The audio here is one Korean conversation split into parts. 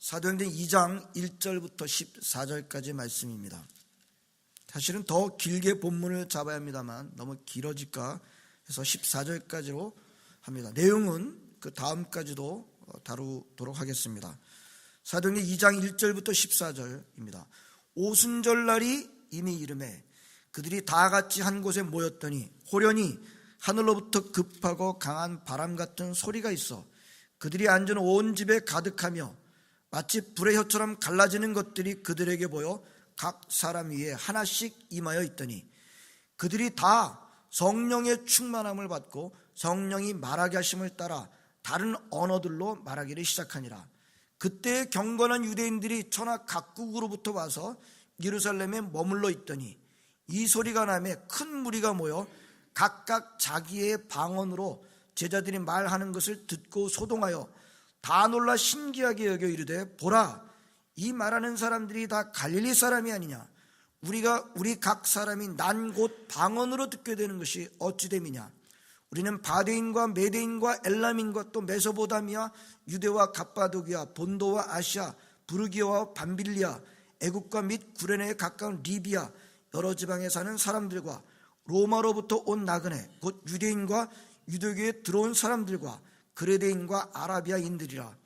사도행전 2장 1절부터 14절까지 말씀입니다. 사실은 더 길게 본문을 잡아야 합니다만 너무 길어질까 해서 14절까지로 합니다. 내용은 그 다음까지도 다루도록 하겠습니다. 사도행전 2장 1절부터 14절입니다. 오순절날이 이미 이르매 그들이 다 같이 한 곳에 모였더니 호련히 하늘로부터 급하고 강한 바람 같은 소리가 있어 그들이 앉은 온 집에 가득하며 마치 불의 혀처럼 갈라지는 것들이 그들에게 보여 각 사람 위에 하나씩 임하여 있더니 그들이 다 성령의 충만함을 받고 성령이 말하게 하심을 따라 다른 언어들로 말하기를 시작하니라. 그때 경건한 유대인들이 천하 각국으로부터 와서 예루살렘에 머물러 있더니 이 소리가 나매 큰 무리가 모여 각각 자기의 방언으로 제자들이 말하는 것을 듣고 소동하여 다 놀라 신기하게 여겨 이르되 보라 이 말하는 사람들이 다 갈릴리 사람이 아니냐 우리 각 사람이 난 곧 방언으로 듣게 되는 것이 어찌 됨이냐 우리는 바데인과 메데인과 엘람인과 또 메소보다미아 유대와 갑바도기아 본도와 아시아 부르기아와 밤빌리아 애국과 및 구레네에 가까운 리비아 여러 지방에 사는 사람들과 로마로부터 온 나그네 곧 유대인과 유대교에 들어온 사람들과 그레데인과 아라비아인들이라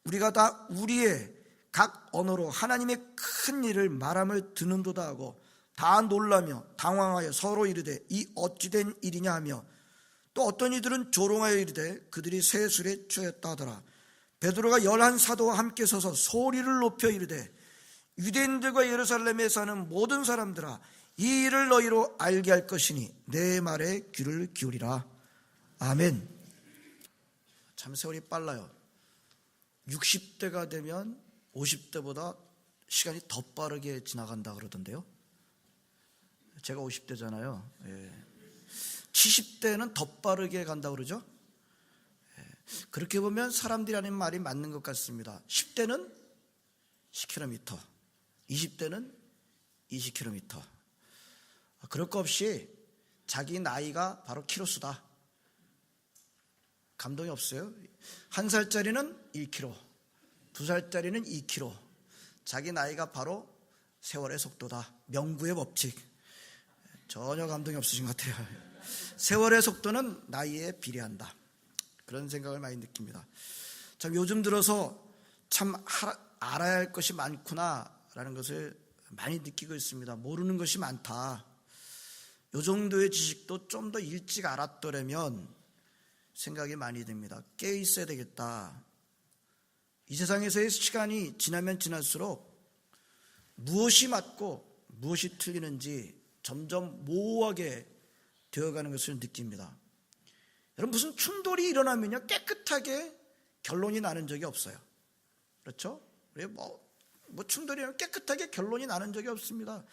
우리가 다 우리의 각 언어로 하나님의 큰 일을 말함을 듣는도다 하고 다 놀라며 당황하여 서로 이르되 이 어찌된 일이냐 하며 또 어떤 이들은 조롱하여 이르되 그들이 새 술에 취하였다 하더라. 베드로가 11 사도와 함께 서서 소리를 높여 이르되 유대인들과 예루살렘에 사는 모든 사람들아 이 일을 너희로 알게 할 것이니 내 말에 귀를 기울이라. 아멘. 참 세월이 빨라요. 60대가 되면 50대보다 시간이 더 빠르게 지나간다 그러던데요. 제가 50대잖아요. 70대는 더 빠르게 간다 그러죠. 그렇게 보면 사람들이 하는 말이 맞는 것 같습니다. 10대는 10km, 20대는 20km. 그럴 거 없이 자기 나이가 바로 키로수다. 감동이 없어요? 1살짜리는 1km, 2살짜리는 2km. 자기 나이가 바로 세월의 속도다. 명구의 법칙. 전혀 감동이 없으신 것 같아요. 세월의 속도는 나이에 비례한다. 그런 생각을 많이 느낍니다. 참 요즘 들어서 참 알아야 할 것이 많구나라는 것을 많이 느끼고 있습니다. 모르는 것이 많다. 요 정도의 지식도 좀 더 일찍 알았더라면 생각이 많이 듭니다. 깨어 있어야 되겠다. 이 세상에서의 시간이 지나면 지날수록 무엇이 맞고 무엇이 틀리는지 점점 모호하게 되어가는 것을 느낍니다. 여러분 무슨 충돌이 일어나면요 깨끗하게 결론이 나는 적이 없어요. 그렇죠? 뭐 충돌이 일어나면 깨끗하게 결론이 나는 적이 없습니다.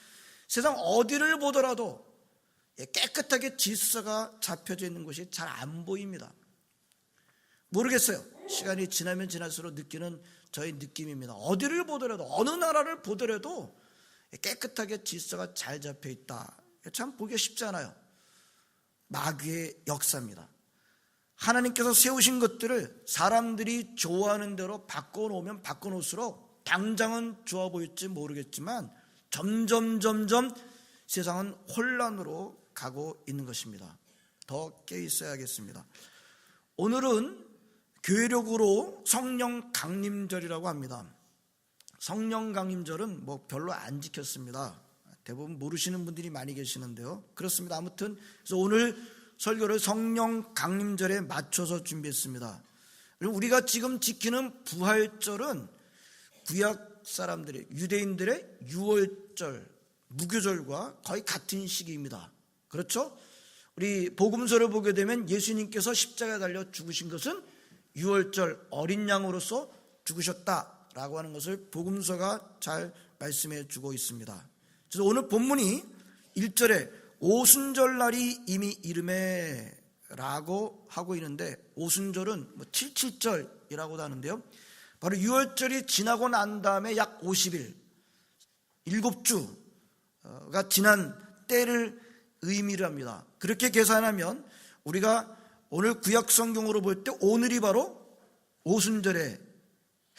세상 어디를 보더라도 깨끗하게 질서가 잡혀져 있는 곳이 잘 안 보입니다. 모르겠어요. 시간이 지나면 지날수록 느끼는 저의 느낌입니다. 어디를 보더라도 어느 나라를 보더라도 깨끗하게 질서가 잘 잡혀 있다. 참 보기가 쉽지 않아요. 마귀의 역사입니다. 하나님께서 세우신 것들을 사람들이 좋아하는 대로 바꿔놓으면 바꿔놓을수록 당장은 좋아 보일지 모르겠지만 점점 세상은 혼란으로 가고 있는 것입니다. 더 깨어 있어야겠습니다. 오늘은 교회력으로 성령 강림절이라고 합니다. 성령 강림절은 별로 안 지켰습니다. 대부분 모르시는 분들이 많이 계시는데요. 그렇습니다. 아무튼 그래서 오늘 설교를 성령 강림절에 맞춰서 준비했습니다. 우리가 지금 지키는 부활절은 구약 사람들의 유대인들의 유월절, 무교절과 거의 같은 시기입니다. 그렇죠? 우리 복음서를 보게 되면 예수님께서 십자가에 달려 죽으신 것은 유월절 어린 양으로서 죽으셨다라고 하는 것을 복음서가 잘 말씀해 주고 있습니다. 그래서 오늘 본문이 1절에 오순절날이 이미 이르매 라고 하고 있는데 오순절은 77절이라고도 하는데요. 바로 유월절이 지나고 난 다음에 약 50일 7주가 지난 때를 의미를 합니다. 그렇게 계산하면 우리가 오늘 구약 성경으로 볼 때 오늘이 바로 오순절의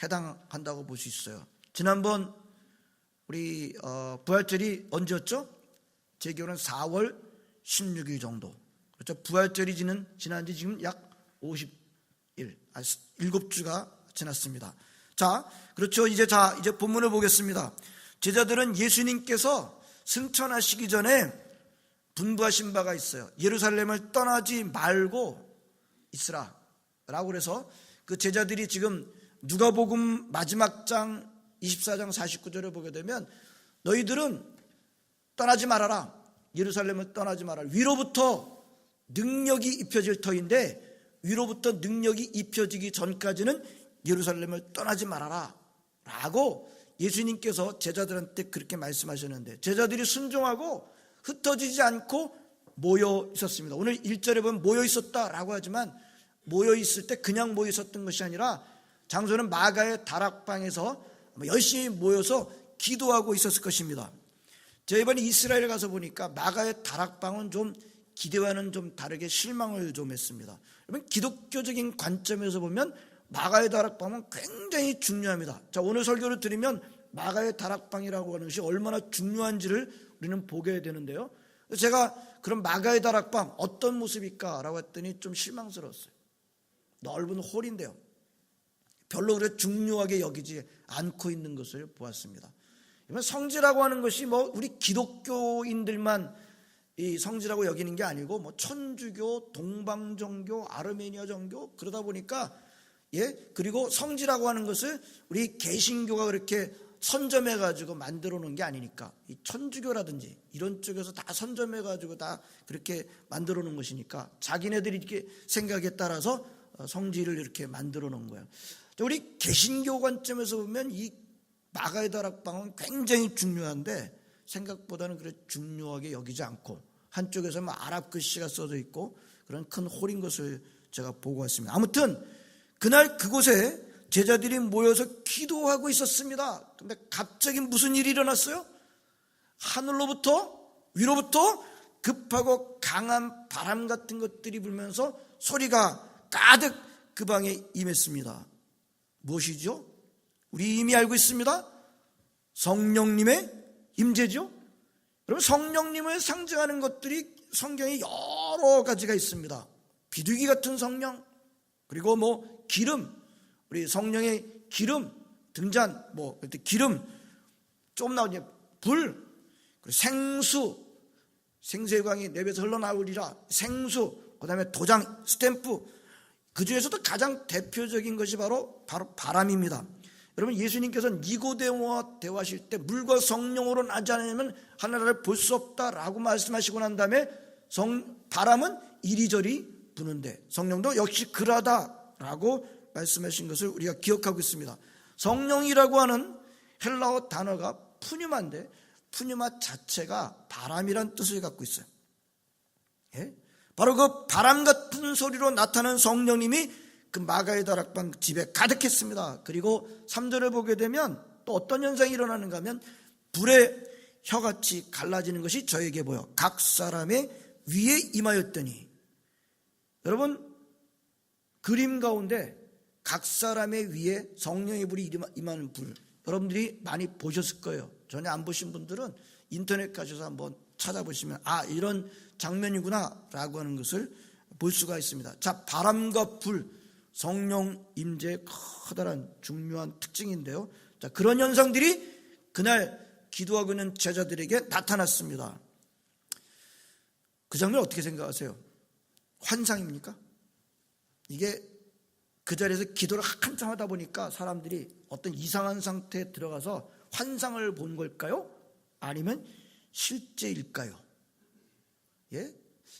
해당한다고 볼 수 있어요. 지난번 우리 부활절이 언제였죠? 제 기억으로는 4월 16일 정도. 그렇죠? 부활절이 지난 지 지금 약 50일, 7주가 지났습니다. 자, 그렇죠. 이제 본문을 보겠습니다. 제자들은 예수님께서 승천하시기 전에 분부하신 바가 있어요. 예루살렘을 떠나지 말고 있으라 라고 그래서 그 제자들이 지금 누가복음 마지막 장 24장 49절을 보게 되면 너희들은 떠나지 말아라. 예루살렘을 떠나지 말아라. 위로부터 능력이 입혀질 터인데 위로부터 능력이 입혀지기 전까지는 예루살렘을 떠나지 말아라 라고 예수님께서 제자들한테 그렇게 말씀하셨는데 제자들이 순종하고 흩어지지 않고 모여 있었습니다. 오늘 1절에 보면 모여 있었다라고 하지만 모여 있을 때 그냥 모여 있었던 것이 아니라 장소는 마가의 다락방에서 열심히 모여서 기도하고 있었을 것입니다. 제가 이번에 이스라엘에 가서 보니까 마가의 다락방은 좀 기대와는 좀 다르게 실망을 좀 했습니다. 여러분 기독교적인 관점에서 보면 마가의 다락방은 굉장히 중요합니다. 자, 오늘 설교를 드리면 마가의 다락방이라고 하는 것이 얼마나 중요한지를 우리는 보게 되는데요. 제가 그럼 마가의 다락방 어떤 모습일까라고 했더니 좀 실망스러웠어요. 넓은 홀인데요. 별로 그렇게 중요하게 여기지 않고 있는 것을 보았습니다. 성지라고 하는 것이 우리 기독교인들만 이 성지라고 여기는 게 아니고 천주교, 동방정교, 아르메니아 정교 그러다 보니까 그리고 성지라고 하는 것을 우리 개신교가 그렇게 선점해가지고 만들어 놓은 게 아니니까 이 천주교라든지 이런 쪽에서 다 선점해가지고 다 그렇게 만들어 놓은 것이니까 자기네들이 이렇게 생각에 따라서 성지를 이렇게 만들어 놓은 거예요. 우리 개신교 관점에서 보면 이 마가의 다락방은 굉장히 중요한데 생각보다는 그렇게 중요하게 여기지 않고 한쪽에서 아랍 글씨가 써져 있고 그런 큰 홀인 것을 제가 보고 왔습니다. 아무튼 그날 그곳에 제자들이 모여서 기도하고 있었습니다. 그런데 갑자기 무슨 일이 일어났어요? 하늘로부터 위로부터 급하고 강한 바람 같은 것들이 불면서 소리가 가득 그 방에 임했습니다. 무엇이죠? 우리 이미 알고 있습니다. 성령님의 임재죠. 여러분 성령님을 상징하는 것들이 성경에 여러 가지가 있습니다. 비둘기 같은 성령, 그리고 기름, 우리 성령의 기름, 등잔, 기름, 좀 나오냐, 불, 그리고 생수, 생수의 강이 내배에서 흘러나오리라, 생수, 그 다음에 도장, 스탬프, 그 중에서도 가장 대표적인 것이 바로 바람입니다. 여러분 예수님께서 니고데모와 대화하실 때 물과 성령으로 나지 않으면 하나님을 볼 수 없다라고 말씀하시고 난 다음에 바람은 이리저리 부는데 성령도 역시 그러하다라고 말씀하신 것을 우리가 기억하고 있습니다. 성령이라고 하는 헬라어 단어가 푸뉴마인데 푸뉴마 자체가 바람이란 뜻을 갖고 있어요. 바로 그 바람 같은 소리로 나타나는 성령님이 그 마가의 다락방 집에 가득했습니다. 그리고 3절을 보게 되면 또 어떤 현상이 일어나는가 하면 불의 혀같이 갈라지는 것이 저에게 보여 각 사람의 위에 임하였더니, 여러분 그림 가운데 각 사람의 위에 성령의 불이 임하는 불 여러분들이 많이 보셨을 거예요. 전혀 안 보신 분들은 인터넷 가셔서 한번 찾아보시면 이런 장면이구나 라고 하는 것을 볼 수가 있습니다. 자, 바람과 불, 성령 임재의 커다란 중요한 특징인데요. 자, 그런 현상들이 그날 기도하고 있는 제자들에게 나타났습니다. 그 장면 어떻게 생각하세요? 환상입니까? 이게 그 자리에서 기도를 한참 하다 보니까 사람들이 어떤 이상한 상태에 들어가서 환상을 본 걸까요? 아니면 실제일까요?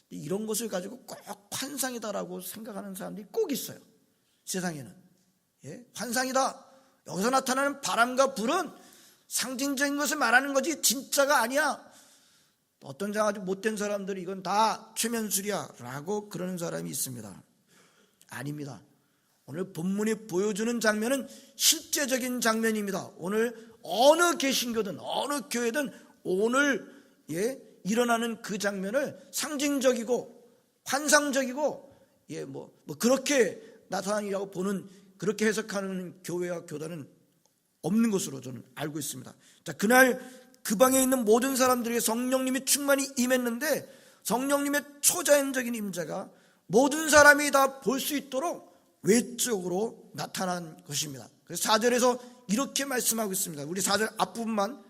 이런 것을 가지고 꼭 환상이다라고 생각하는 사람들이 꼭 있어요. 세상에는. 환상이다. 여기서 나타나는 바람과 불은 상징적인 것을 말하는 거지 진짜가 아니야. 어떤 아주 못된 사람들이 이건 다 최면술이야 라고 그러는 사람이 있습니다. 아닙니다. 오늘 본문이 보여주는 장면은 실제적인 장면입니다. 오늘 어느 개신교든 어느 교회든 오늘 일어나는 그 장면을 상징적이고 환상적이고 그렇게 나타나기라고 보는 그렇게 해석하는 교회와 교단은 없는 것으로 저는 알고 있습니다. 자, 그날 그 방에 있는 모든 사람들에게 성령님의 충만이 임했는데 성령님의 초자연적인 임재가 모든 사람이 다 볼 수 있도록 외적으로 나타난 것입니다. 그래서 4절에서 이렇게 말씀하고 있습니다. 우리 4절 앞부분만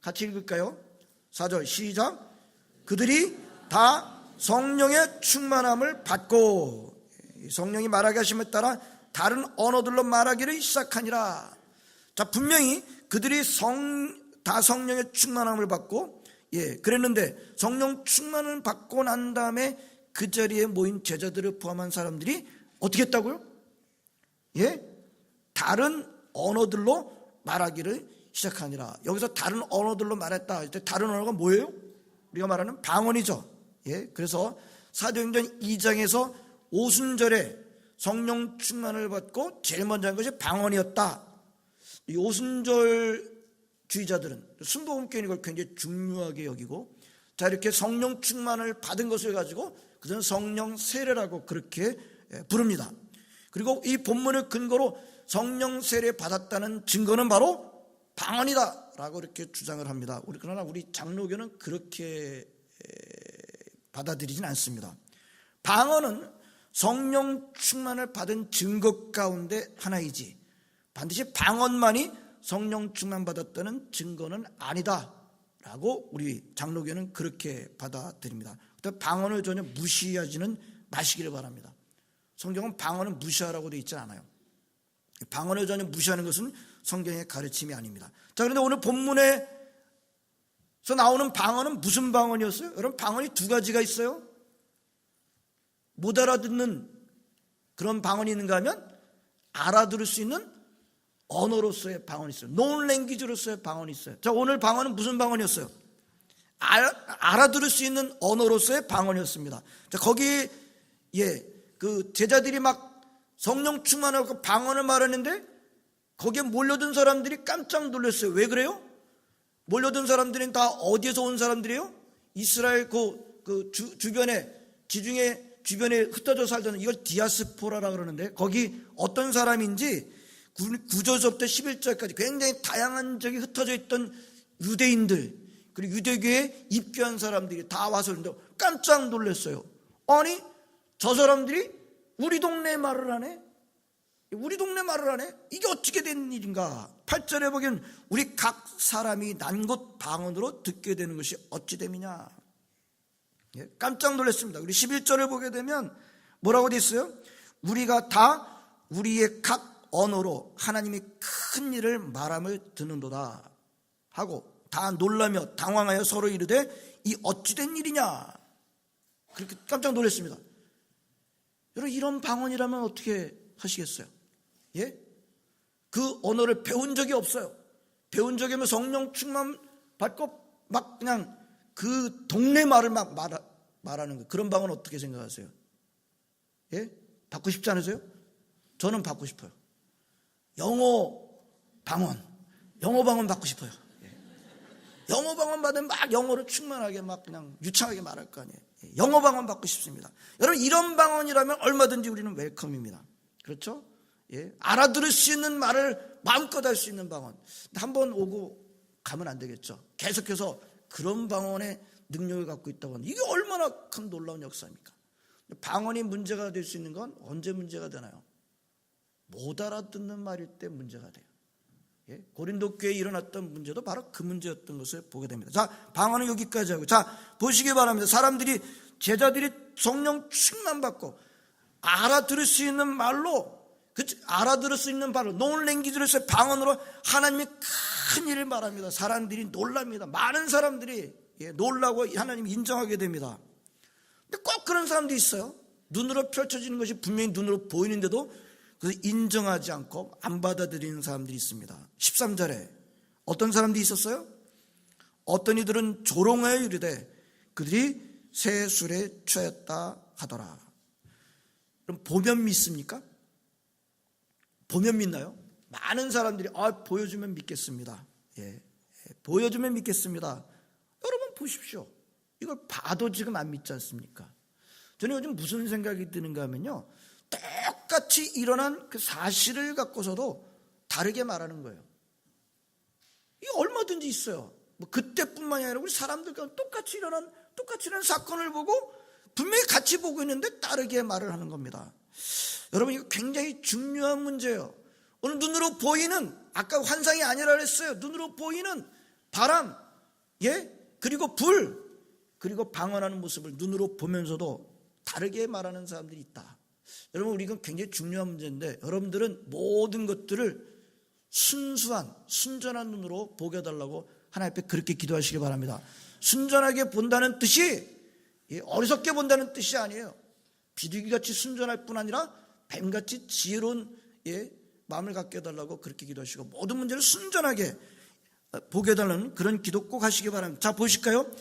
같이 읽을까요? 4절 시작. 그들이 다 성령의 충만함을 받고, 성령이 말하게 하심에 따라 다른 언어들로 말하기를 시작하니라. 자, 분명히 그들이 다 성령의 충만함을 받고, 그랬는데 성령 충만을 받고 난 다음에 그 자리에 모인 제자들을 포함한 사람들이 어떻게 했다고요? 다른 언어들로 말하기를 시작하니라. 여기서 다른 언어들로 말했다 할 때 다른 언어가 뭐예요? 우리가 말하는 방언이죠. 그래서 사도행전 2장에서 오순절에 성령 충만을 받고 제일 먼저 한 것이 방언이었다. 이 오순절주의자들은 순복음교회는 이걸 굉장히 중요하게 여기고, 자, 이렇게 성령 충만을 받은 것을 가지고 그들은 성령 세례라고 그렇게 부릅니다. 그리고 이 본문을 근거로 성령 세례 받았다는 증거는 바로 방언이다 라고 이렇게 주장을 합니다. 그러나 우리 장로교는 그렇게 받아들이진 않습니다. 방언은 성령 충만을 받은 증거 가운데 하나이지 반드시 방언만이 성령 충만 받았다는 증거는 아니다 라고 우리 장로교는 그렇게 받아들입니다. 방언을 전혀 무시하지는 마시기를 바랍니다. 성경은 방언을 무시하라고 되어 있지 않아요. 방언을 전혀 무시하는 것은 성경의 가르침이 아닙니다. 자, 그런데 오늘 본문에서 나오는 방언은 무슨 방언이었어요? 여러분, 방언이 두 가지가 있어요. 못 알아듣는 그런 방언이 있는가 하면 알아들을 수 있는 언어로서의 방언이 있어요. known language로서의 방언이 있어요. 자, 오늘 방언은 무슨 방언이었어요? 알아들을 수 있는 언어로서의 방언이었습니다. 자, 거기 그 제자들이 막 성령 충만하고 방언을 말하는데 거기에 몰려든 사람들이 깜짝 놀랐어요. 왜 그래요? 몰려든 사람들은 다 어디에서 온 사람들이에요? 이스라엘 주변에 지중해 주변에 흩어져 살던, 이걸 디아스포라라고 그러는데, 거기 어떤 사람인지 9절부터 11절까지 굉장히 다양한 적이 흩어져 있던 유대인들, 그리고 유대교에 입교한 사람들이 다 와서 깜짝 놀랐어요. 아니, 저 사람들이 우리 동네 말을 하네? 우리 동네 말을 하네? 이게 어떻게 된 일인가? 8절에 보기엔 우리 각 사람이 난 곳 방언으로 듣게 되는 것이 어찌 됨이냐? 깜짝 놀랐습니다. 우리 11절을 보게 되면 뭐라고 돼 있어요? 우리가 다 우리의 각 언어로 하나님의 큰 일을 말함을 듣는도다 하고 다 놀라며 당황하여 서로 이르되 이 어찌 된 일이냐? 그렇게 깜짝 놀랐습니다. 여러분, 이런 방언이라면 어떻게 하시겠어요? 그 언어를 배운 적이 없어요. 배운 적이 없으면 성령 충만 받고 막 그냥 그 동네 말을 막 말하는 거, 그런 방언 어떻게 생각하세요? 받고 싶지 않으세요? 저는 받고 싶어요. 영어 방언 받고 싶어요. 영어 방언 받으면 막 영어로 충만하게 막 그냥 유창하게 말할 거 아니에요. 영어 방언 받고 싶습니다. 여러분, 이런 방언이라면 얼마든지 우리는 웰컴입니다. 그렇죠? 알아들을 수 있는 말을 마음껏 할 수 있는 방언. 한번 오고 가면 안 되겠죠. 계속해서 그런 방언의 능력을 갖고 있다고 하는, 이게 얼마나 큰 놀라운 역사입니까? 방언이 문제가 될 수 있는 건 언제 문제가 되나요? 못 알아듣는 말일 때 문제가 돼요. 고린도 교회에 일어났던 문제도 바로 그 문제였던 것을 보게 됩니다. 자, 방언은 여기까지 하고, 자, 보시기 바랍니다. 제자들이 성령 충만 받고 알아들을 수 있는 말로, 알아들을 수 있는 말로, known language로서의 방언으로 하나님의 큰 일을 말합니다. 사람들이 놀랍니다. 많은 사람들이 놀라고 하나님 인정하게 됩니다. 근데 꼭 그런 사람도 있어요. 눈으로 펼쳐지는 것이 분명히 눈으로 보이는데도 그래서 인정하지 않고 안 받아들이는 사람들이 있습니다. 13절에 어떤 사람들이 있었어요? 어떤 이들은 조롱하여 이르되 그들이 새 술에 취하였다 하더라. 그럼 보면 믿습니까? 보면 믿나요? 많은 사람들이 보여주면 믿겠습니다. 보여주면 믿겠습니다. 여러분 보십시오. 이걸 봐도 지금 안 믿지 않습니까? 저는 요즘 무슨 생각이 드는가 하면요, 똑같이 똑같이 일어난 그 사실을 갖고서도 다르게 말하는 거예요. 이게 얼마든지 있어요. 뭐 그때뿐만이 아니라 우리 사람들과 똑같이 일어난 사건을 보고 분명히 같이 보고 있는데 다르게 말을 하는 겁니다. 여러분, 이거 굉장히 중요한 문제예요. 오늘 눈으로 보이는, 아까 환상이 아니라 그랬어요. 눈으로 보이는 바람, 그리고 불, 그리고 방언하는 모습을 눈으로 보면서도 다르게 말하는 사람들이 있다. 여러분, 우리 이건 굉장히 중요한 문제인데, 여러분들은 모든 것들을 순전한 눈으로 보게 해달라고 하나님 앞에 그렇게 기도하시기 바랍니다. 순전하게 본다는 뜻이 어리석게 본다는 뜻이 아니에요. 비둘기같이 순전할 뿐 아니라 뱀같이 지혜로운 마음을 갖게 해달라고 그렇게 기도하시고, 모든 문제를 순전하게 보게 해달라는 그런 기도 꼭 하시기 바랍니다. 자, 보실까요?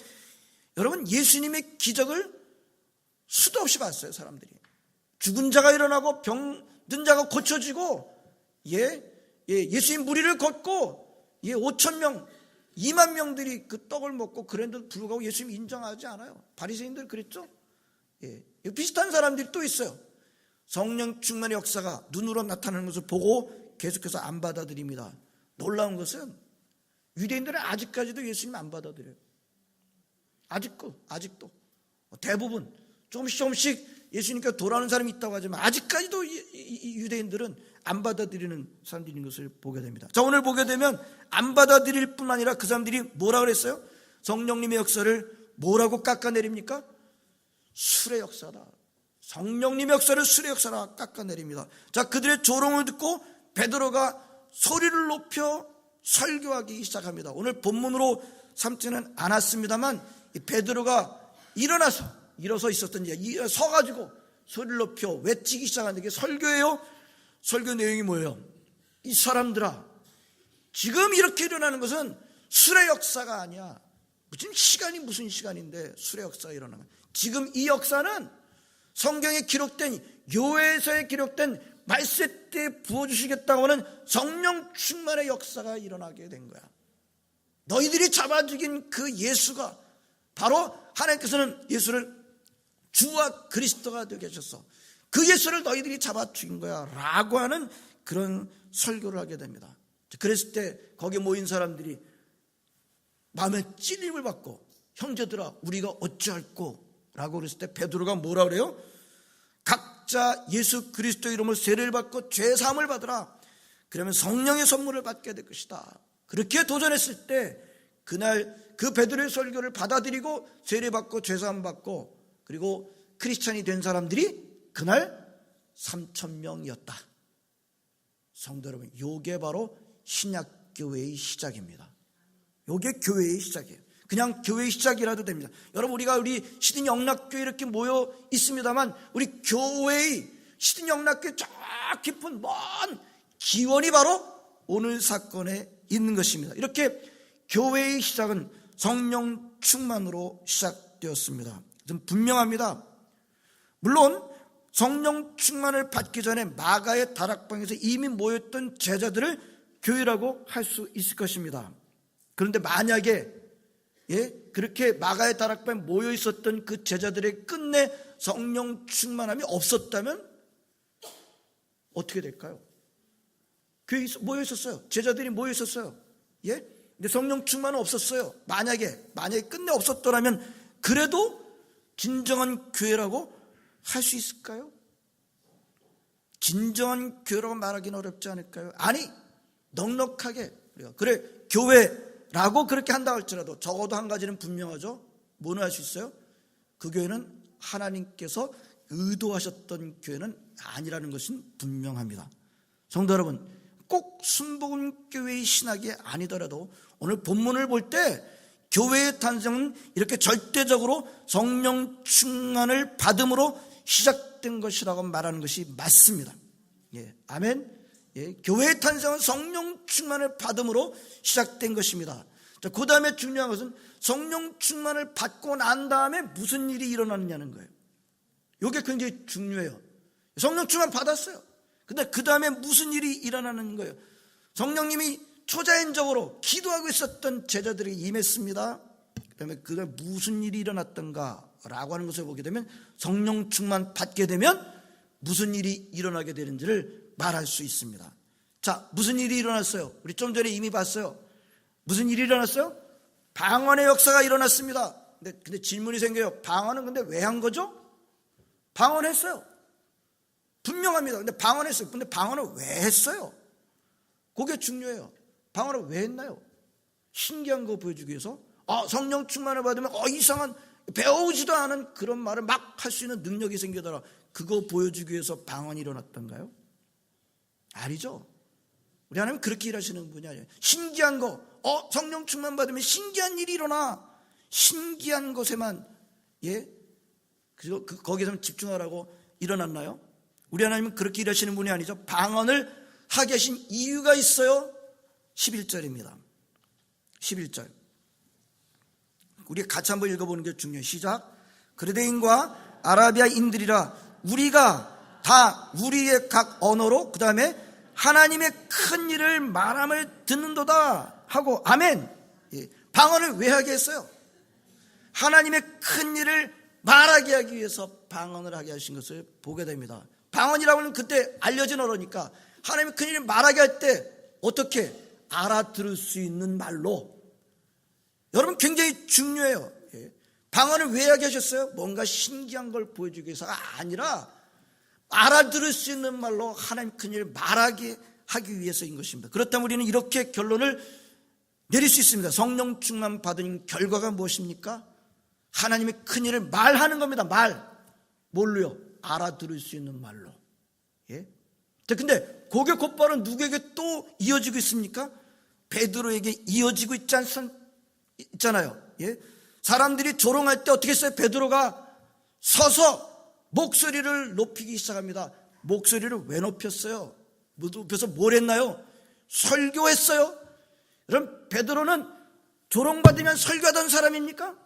여러분, 예수님의 기적을 수도 없이 봤어요. 사람들이 죽은 자가 일어나고 병든 자가 고쳐지고, 예수님 무리를 걷고 5,000명 2만 명들이 그 떡을 먹고, 그런데도 불구하고 예수님 인정하지 않아요. 바리새인들 그랬죠. 비슷한 사람들이 또 있어요. 성령 충만의 역사가 눈으로 나타나는 것을 보고 계속해서 안 받아들입니다. 놀라운 것은 유대인들은 아직까지도 예수님 안 받아들여요. 아직도 대부분 조금씩 예수님께 돌아오는 사람이 있다고 하지만 아직까지도 이 유대인들은 안 받아들이는 사람들인 것을 보게 됩니다. 자, 오늘 보게 되면 안 받아들일 뿐 아니라 그 사람들이 뭐라 그랬어요? 성령님의 역사를 뭐라고 깎아내립니까? 술의 역사다. 성령님의 역사를 술의 역사라 깎아내립니다. 자, 그들의 조롱을 듣고 베드로가 소리를 높여 설교하기 시작합니다. 오늘 본문으로 삼지는 않았습니다만, 베드로가 일어서 있었던지 서가지고 소리를 높여 외치기 시작하는 게 설교예요. 설교 내용이 뭐예요? 이 사람들아, 지금 이렇게 일어나는 것은 술의 역사가 아니야. 무슨 시간인데 술의 역사가 일어나는 거야. 지금 이 역사는 성경에 기록된, 요해서에 기록된 말세 때 부어주시겠다고 하는 성령 충만의 역사가 일어나게 된 거야. 너희들이 잡아 죽인 그 예수가 바로, 하나님께서는 예수를 주와 그리스도가 되게 하셔서 그 예수를 너희들이 잡아 죽인 거야 라고 하는 그런 설교를 하게 됩니다. 그랬을 때 거기 모인 사람들이 마음에 찔림을 받고, 형제들아 우리가 어찌할꼬 라고 그랬을 때 베드로가 뭐라 그래요? 각자 예수 그리스도 이름으로 세례를 받고 죄사함을 받으라. 그러면 성령의 선물을 받게 될 것이다. 그렇게 도전했을 때 그날 그 베드로의 설교를 받아들이고 세례받고 죄사함 받고 그리고 크리스찬이 된 사람들이 그날 3,000명이었다. 성도 여러분, 요게 바로 신약교회의 시작입니다. 요게 교회의 시작이에요. 그냥 교회의 시작이라도 됩니다. 여러분, 우리 시드니영락교회 이렇게 모여 있습니다만, 우리 교회의 시드니영락교회 저 깊은 먼 기원이 바로 오늘 사건에 있는 것입니다. 이렇게 교회의 시작은 성령 충만으로 시작되었습니다. 좀 분명합니다. 물론 성령 충만을 받기 전에 마가의 다락방에서 이미 모였던 제자들을 교회라고 할 수 있을 것입니다. 그런데 만약에 그렇게 마가의 다락방에 모여 있었던 그 제자들의 끝내 성령 충만함이 없었다면 어떻게 될까요? 교회에 모여 있었어요. 제자들이 모여 있었어요. 근데 성령 충만은 없었어요. 만약에 끝내 없었더라면 그래도 진정한 교회라고 할 수 있을까요? 진정한 교회라고 말하기는 어렵지 않을까요? 아니, 넉넉하게 그래 교회라고 그렇게 한다 할지라도 적어도 한 가지는 분명하죠. 뭐는 할 수 있어요? 그 교회는 하나님께서 의도하셨던 교회는 아니라는 것은 분명합니다. 성도 여러분, 꼭 순복음교회의 신학이 아니더라도 오늘 본문을 볼 때 교회의 탄생은 이렇게 절대적으로 성령 충만을 받음으로 시작된 것이라고 말하는 것이 맞습니다. 아멘. 교회의 탄생은 성령 충만을 받음으로 시작된 것입니다. 그 다음에 중요한 것은 성령 충만을 받고 난 다음에 무슨 일이 일어나느냐는 거예요. 이게 굉장히 중요해요. 성령 충만 받았어요. 근데 그 다음에 무슨 일이 일어나는 거예요? 성령님이 초자연적으로 기도하고 있었던 제자들에게 임했습니다. 그 다음에 그다음에 무슨 일이 일어났던가 라고 하는 것을 보게 되면 성령 충만 받게 되면 무슨 일이 일어나게 되는지를 말할 수 있습니다. 자, 무슨 일이 일어났어요? 우리 좀 전에 이미 봤어요. 무슨 일이 일어났어요? 방언의 역사가 일어났습니다. 근데 질문이 생겨요. 방언은 근데 왜 한 거죠? 방언했어요. 분명합니다. 근데 방언했어요. 근데 방언을 왜 했어요? 그게 중요해요. 방언을 왜 했나요? 신기한 거 보여주기 위해서? 성령 충만을 받으면 이상한 배우지도 않은 그런 말을 막 할 수 있는 능력이 생기더라. 그거 보여주기 위해서 방언이 일어났던가요? 아니죠. 우리 하나님 그렇게 일하시는 분이 아니에요. 신기한 거, 성령 충만 받으면 신기한 일이 일어나. 신기한 것에만, 그리고 거기서 집중하라고 일어났나요? 우리 하나님은 그렇게 일하시는 분이 아니죠. 방언을 하게 하신 이유가 있어요. 11절입니다. 11절. 우리 같이 한번 읽어보는 게 중요해요. 시작. 그레데인과 아라비아인들이라 우리가 다 우리의 각 언어로 그 다음에 하나님의 큰 일을 말함을 듣는도다 하고 아멘. 방언을 왜 하게 했어요? 하나님의 큰 일을 말하게 하기 위해서 방언을 하게 하신 것을 보게 됩니다. 방언이라고 하는 그때 알려진 언어니까 하나님의 큰 일을 말하게 할 때 어떻게 알아들을 수 있는 말로. 여러분 굉장히 중요해요. 방언을 왜 하게 하셨어요? 뭔가 신기한 걸 보여주기 위해서가 아니라 알아들을 수 있는 말로 하나님 큰 일을 말하게 하기 위해서인 것입니다. 그렇다면 우리는 이렇게 결론을 내릴 수 있습니다. 성령 충만 받은 결과가 무엇입니까? 하나님의 큰 일을 말하는 겁니다. 뭘로요? 알아들을 수 있는 말로. 근데 그게 곧바로 누구에게 또 이어지고 있습니까? 베드로에게 이어지고 있잖아요. 사람들이 조롱할 때 어떻게 했어요? 베드로가 서서 목소리를 높이기 시작합니다. 목소리를 왜 높였어요? 높여서 뭘 했나요? 설교했어요. 그럼 베드로는 조롱받으면 설교하던 사람입니까?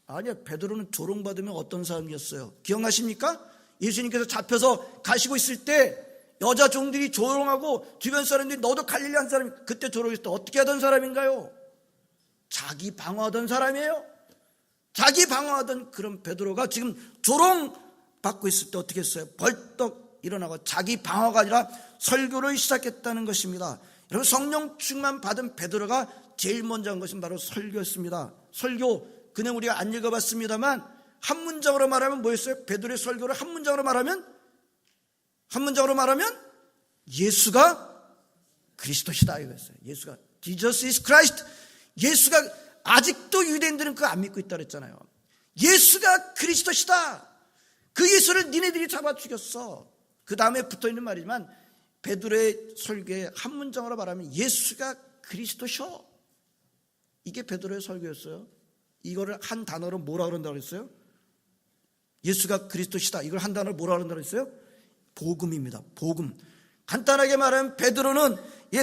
아니요. 베드로는 조롱받으면 어떤 사람이었어요? 기억나십니까? 예수님께서 잡혀서 가시고 있을 때 여자 종들이 조롱하고 주변 사람들이 너도 갈릴리 한 사람이 그때 조롱했을 때 어떻게 하던 사람인가요? 자기 방어하던 사람이에요. 자기 방어하던 그런 베드로가 지금 조롱받고 있을 때 어떻게 했어요? 벌떡 일어나고 자기 방어가 아니라 설교를 시작했다는 것입니다. 여러분 성령 충만 받은 베드로가 제일 먼저 한 것은 바로 설교였습니다. 설교 그냥 우리가 안 읽어봤습니다만 한 문장으로 말하면 뭐였어요? 베드로의 설교를 한 문장으로 말하면 예수가 그리스도시다 이거였어요. 예수가 Jesus is Christ. 예수가 아직도 유대인들은 그거 안 믿고 있다 그랬잖아요. 예수가 그리스도시다. 그 예수를 니네들이 잡아 죽였어. 그 다음에 붙어있는 말이지만 베드로의 설교에 한 문장으로 말하면 예수가 그리스도셔. 이게 베드로의 설교였어요. 이거를 한 단어로 뭐라 그런다고 그랬어요? 예수가 그리스도시다. 이걸 한 단어로 뭐라 그런다고 그랬어요? 복음입니다. 복음. 간단하게 말하면 베드로는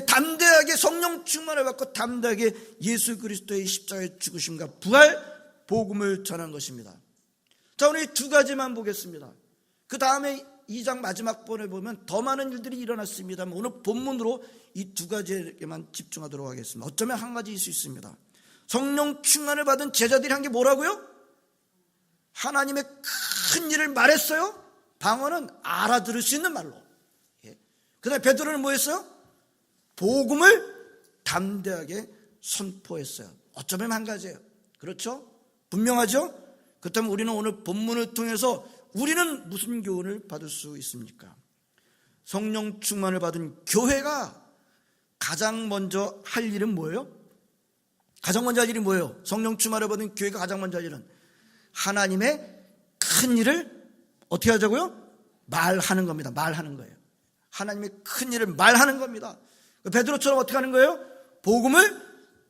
담대하게 성령 충만을 받고 담대하게 예수 그리스도의 십자가의 죽으심과 부활 복음을 전한 것입니다. 자, 오늘 두 가지만 보겠습니다. 그 다음에 2장 마지막 번에 보면 더 많은 일들이 일어났습니다만 오늘 본문으로 이 두 가지에만 집중하도록 하겠습니다. 어쩌면 한 가지일 수 있습니다. 성령 충만을 받은 제자들이 한 게 뭐라고요? 하나님의 큰 일을 말했어요. 방언은 알아들을 수 있는 말로. 그 다음에 베드로는 뭐 했어요? 복음을 담대하게 선포했어요. 어쩌면 한 가지예요. 그렇죠? 분명하죠? 그렇다면 우리는 오늘 본문을 통해서 우리는 무슨 교훈을 받을 수 있습니까? 성령 충만을 받은 교회가 가장 먼저 할 일은 뭐예요? 가장 먼저 할 일이 뭐예요? 성령 충만을 받은 교회가 가장 먼저 할 일은 하나님의 큰 일을 어떻게 하자고요? 말하는 겁니다. 말하는 거예요. 하나님의 큰 일을 말하는 겁니다. 베드로처럼 어떻게 하는 거예요? 복음을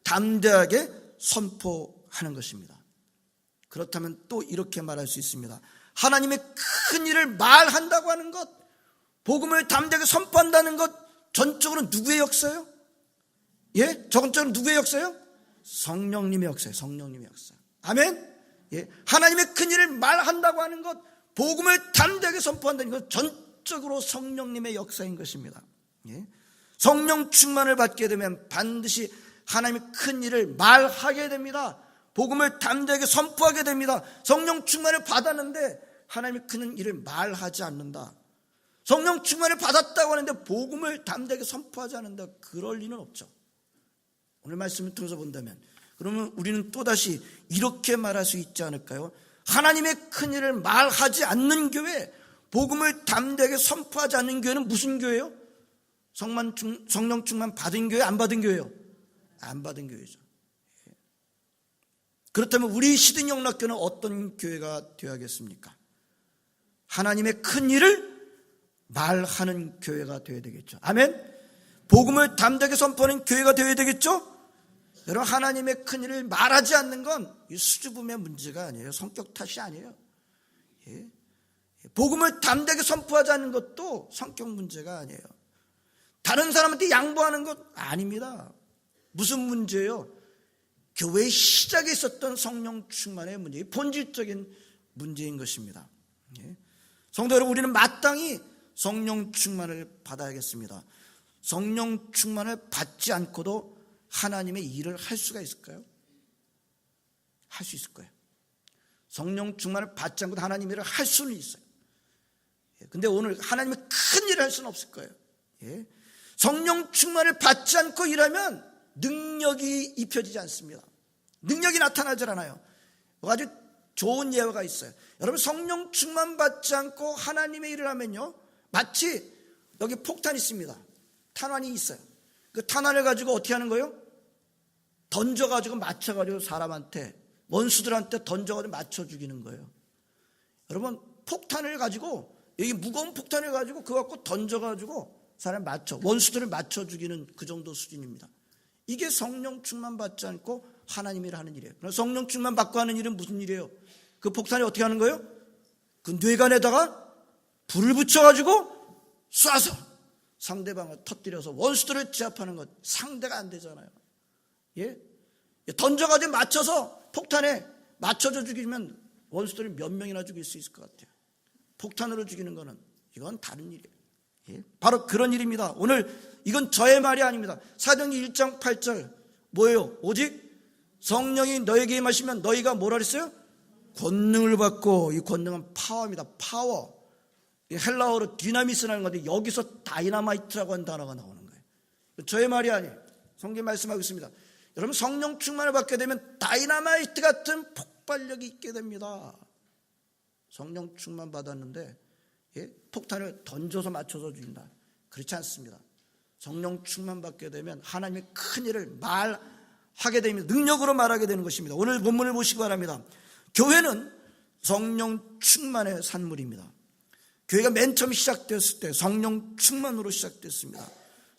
담대하게 선포하는 것입니다. 그렇다면 또 이렇게 말할 수 있습니다. 하나님의 큰 일을 말한다고 하는 것, 복음을 담대하게 선포한다는 것, 전적으로 누구의 역사예요? 전적으로 누구의 역사예요? 성령님의 역사예요. 성령님의 역사. 아멘. 하나님의 큰 일을 말한다고 하는 것, 복음을 담대하게 선포한다는 것, 전적으로 성령님의 역사인 것입니다. 성령 충만을 받게 되면 반드시 하나님의 큰 일을 말하게 됩니다. 복음을 담대하게 선포하게 됩니다. 성령 충만을 받았는데 하나님의 큰 일을 말하지 않는다. 성령 충만을 받았다고 하는데 복음을 담대하게 선포하지 않는다. 그럴 리는 없죠. 오늘 말씀을 통해서 본다면 그러면 우리는 또다시 이렇게 말할 수 있지 않을까요? 하나님의 큰일을 말하지 않는 교회, 복음을 담대하게 선포하지 않는 교회는 무슨 교회예요? 성령 충만 받은 교회, 안 받은 교회요? 안 받은 교회죠. 그렇다면 우리 시든영락교는 어떤 교회가 되어야겠습니까? 하나님의 큰일을 말하는 교회가 되어야 되겠죠. 아멘. 복음을 담대하게 선포하는 교회가 되어야 되겠죠. 여러분, 하나님의 큰일을 말하지 않는 건 수줍음의 문제가 아니에요. 성격 탓이 아니에요. 복음을 담대하게 선포하지 않는 것도 성격 문제가 아니에요. 다른 사람한테 양보하는 것 아닙니다. 무슨 문제예요? 교회의 시작에 있었던 성령 충만의 문제, 본질적인 문제인 것입니다. 성도 여러분, 우리는 마땅히 성령 충만을 받아야겠습니다. 성령 충만을 받지 않고도 하나님의 일을 할 수가 있을까요? 할 수 있을 거예요. 성령 충만을 받지 않고도 하나님의 일을 할 수는 있어요. 근데 오늘 하나님의 큰 일을 할 수는 없을 거예요. 성령 충만을 받지 않고 일하면 능력이 입혀지지 않습니다. 능력이 나타나질 않아요. 아주 좋은 예화가 있어요. 여러분, 성령 충만 받지 않고 하나님의 일을 하면요, 마치 여기 폭탄이 있습니다. 탄환이 있어요. 그 탄환을 가지고 어떻게 하는 거예요? 던져가지고 맞춰가지고 사람한테, 원수들한테 던져가지고 맞춰 죽이는 거예요. 여러분, 폭탄을 가지고, 여기 무거운 폭탄을 가지고 그거 갖고 던져가지고 사람 원수들을 맞춰 죽이는 그 정도 수준입니다. 이게 성령 충만 받지 않고 하나님이 하는 일이에요. 그럼 성령 충만 받고 하는 일은 무슨 일이에요? 그 폭탄이 어떻게 하는 거예요? 그 뇌관에다가 불을 붙여가지고 쏴서 상대방을 터뜨려서 원수들을 제압하는 것. 상대가 안 되잖아요. 던져가지고 맞춰서 폭탄에 맞춰서 죽이면 원수들을 몇 명이나 죽일 수 있을 것 같아요. 폭탄으로 죽이는 거는 이건 다른 일이에요. 바로 그런 일입니다. 오늘 이건 저의 말이 아닙니다. 사도행전 1장 8절 뭐예요? 오직 성령이 너에게 임하시면 너희가 뭐라 그랬어요? 권능을 받고, 이 권능은 파워입니다. 파워. 헬라어로 디나미스라는 건데 여기서 다이나마이트라고 하는 단어가 나오는 거예요. 저의 말이 아니에요. 성경 말씀하고 있습니다. 여러분, 성령 충만을 받게 되면 다이나마이트 같은 폭발력이 있게 됩니다. 성령 충만 받았는데 폭탄을 던져서 맞춰서 죽인다. 그렇지 않습니다. 성령 충만 받게 되면 하나님의 큰 일을 말하게 됩니다. 능력으로 말하게 되는 것입니다. 오늘 본문을 보시기 바랍니다. 교회는 성령 충만의 산물입니다. 교회가 맨 처음 시작되었을 때 성령 충만으로 시작됐습니다.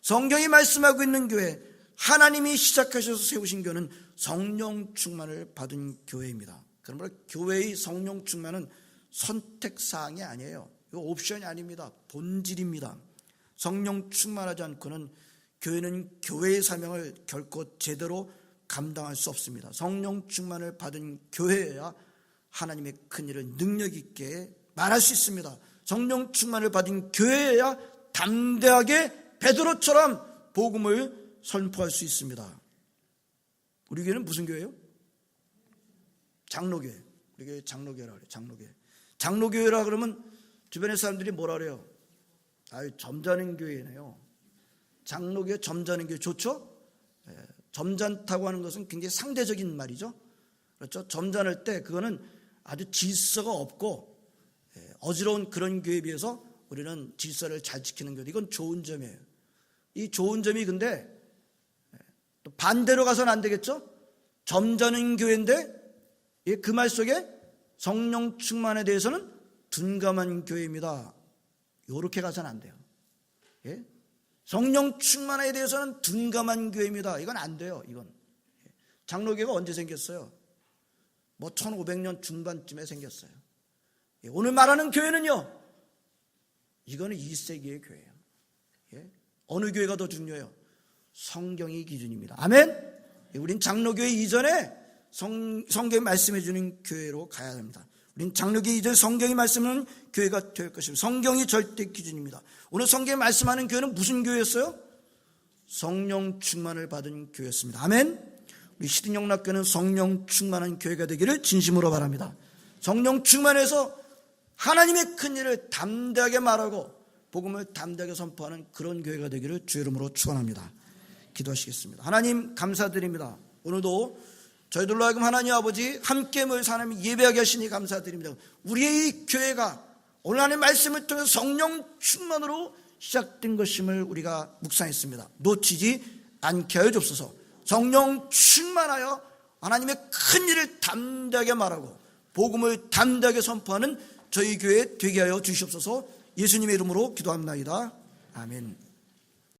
성경이 말씀하고 있는 교회, 하나님이 시작하셔서 세우신 교회는 성령 충만을 받은 교회입니다. 그러므로 교회의 성령 충만은 선택사항이 아니에요. 이거 옵션이 아닙니다. 본질입니다. 성령 충만하지 않고는 교회는 교회의 사명을 결코 제대로 감당할 수 없습니다. 성령 충만을 받은 교회여야 하나님의 큰 일을 능력 있게 말할 수 있습니다. 성령 충만을 받은 교회여야 담대하게 베드로처럼 복음을 선포할 수 있습니다. 우리 교회는 무슨 교회예요? 장로교회. 우리 교회 장로교회라고 그래요. 장로교회. 장로교회라 그러면 주변의 사람들이 뭐라 그래요? 점잖은 교회네요. 장로교회, 점잖은 교회 좋죠? 점잖다고 하는 것은 굉장히 상대적인 말이죠. 그렇죠? 점잖을 때 그거는 아주 질서가 없고 어지러운 그런 교회에 비해서 우리는 질서를 잘 지키는 교회. 이건 좋은 점이에요. 이 좋은 점이 근데 또 반대로 가서는 안 되겠죠? 점잖은 교회인데 그 말 속에 성령 충만에 대해서는 둔감한 교회입니다. 이렇게 가서는 안 돼요. 성령 충만에 대해서는 둔감한 교회입니다. 이건 안 돼요. 이건 장로교회가 언제 생겼어요? 1500년 중반쯤에 생겼어요. 오늘 말하는 교회는요, 이거는 1세기의 교회예요. 어느 교회가 더 중요해요? 성경이 기준입니다. 아멘. 우린 장로교회 이전에 성경이 말씀해 주는 교회로 가야 합니다. 우린 장로교회 이전에 성경이 말씀하는 교회가 될 것입니다. 성경이 절대 기준입니다. 오늘 성경이 말씀하는 교회는 무슨 교회였어요? 성령 충만을 받은 교회였습니다. 아멘. 우리 시든영락교는 성령 충만한 교회가 되기를 진심으로 바랍니다. 성령 충만해서 하나님의 큰 일을 담대하게 말하고 복음을 담대하게 선포하는 그런 교회가 되기를 주의 이름으로 축원합니다. 기도하시겠습니다. 하나님 감사드립니다. 오늘도 저희들로 하여금 하나님 아버지 함께 모여서 하나님 예배하게 하시니 감사드립니다. 우리의 이 교회가 오늘 하나님의 말씀을 통해서 성령 충만으로 시작된 것임을 우리가 묵상했습니다. 놓치지 않게 하여 주옵소서. 성령 충만하여 하나님의 큰 일을 담대하게 말하고 복음을 담대하게 선포하는 저희 교회 되게 하여 주시옵소서. 예수님의 이름으로 기도합니다. 아멘.